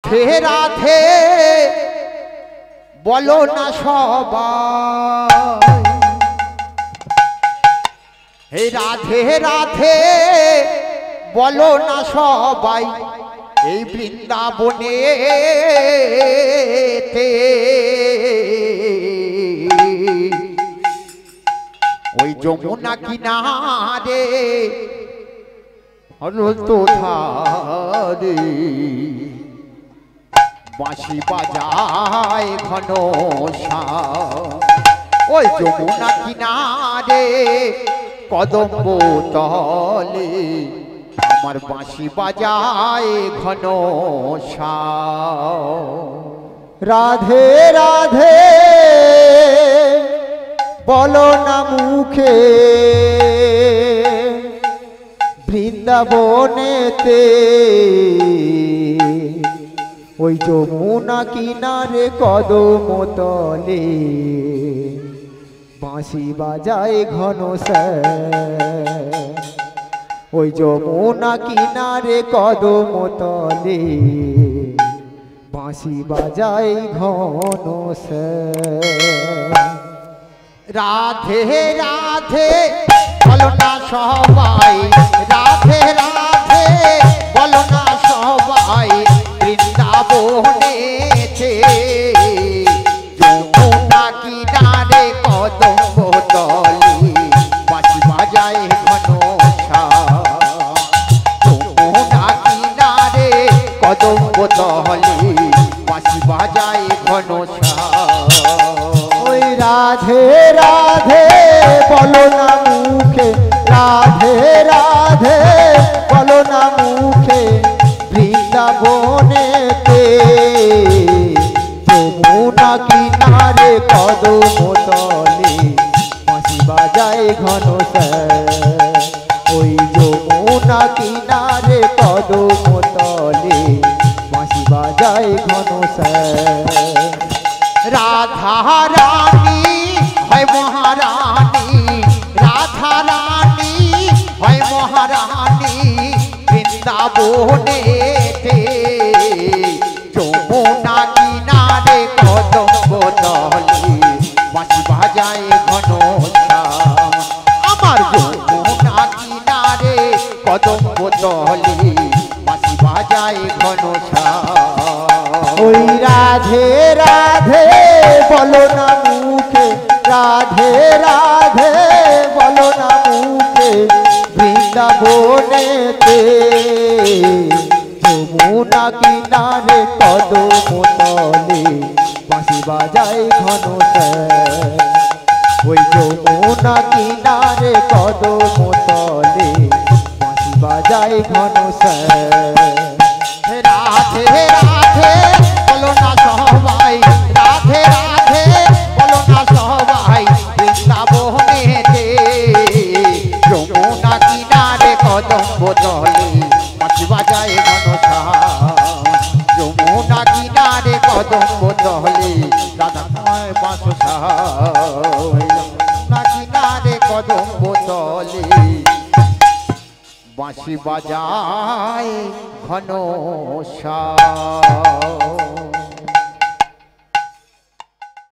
রাধে রাধে বলো না সবাই, হে রাধে রাধে বলো না সবাই, এই বৃন্দাবনে ওই যমুনা কিনারে তো ধারে বাঁশি বাজায় ঘন ওই যমুনা কিনারে কদম্ব তলে আমার বাঁশি বাজায় ঘন রাধে রাধে বলো না মুখে বৃন্দাবনেতে ওই যমুনা কিনারে কদম তলে বাঁশি বাজায় ঘন ওই যমুনা কিনারে কদম তলে বাঁশি বাজায় ঘন রাধে রাধে বলো না সবাই, রাধে রাধে বলো না সবাই, বৃন্দাবনেতে যমুনা কিনারে কদম্ব তলে বাঁশি বাজায় ঘন যমুনা কিনারে কদম্ব তলে বাঁশি বাজায় ঘন ওই রাধে রাধে বলো না মুখে, রাধে রাধে বলো না মুখে বৃন্দাবনেতে যমুনা কিনারে কদম তলে বাঁশি বাজায় ঘন ওই যমুনা কিনারে কদম তলে বাঁশি বাজায় ঘন রাধা রানী হয় মহারানী, রাধা রানী হয় মহারানী বৃন্দাবনেতে যমুনা কিনারে কদম্ব তলে বাঁশি বাজায় ঘন আমার যমুনা কিনারে কদম্ব তলে বাঁশি বাজায় ঘন ওই রাধে রাধে বলো না মুখে, রাধে রাধে বলো না মুখে বৃন্দাবনেতে যমুনা কিনারে কদম তলে বাঁশি বাজায় ঘন ওই যমুনা কিনারে কদম তলে বাঁশি বাজায় ঘন রাধে রাধে বলো না সবাই, রাধে রাধে বলো না সবাই, বৃন্দাবনেতে যমুনা কিনারে কদম্ব তলে বাঁশি বাজায় ঘন যমুনা কিনারে কদম্ব তলে রাধাময় যমুনা কিনারে কদম্ব তলে বাঁশি বাজায় ঘন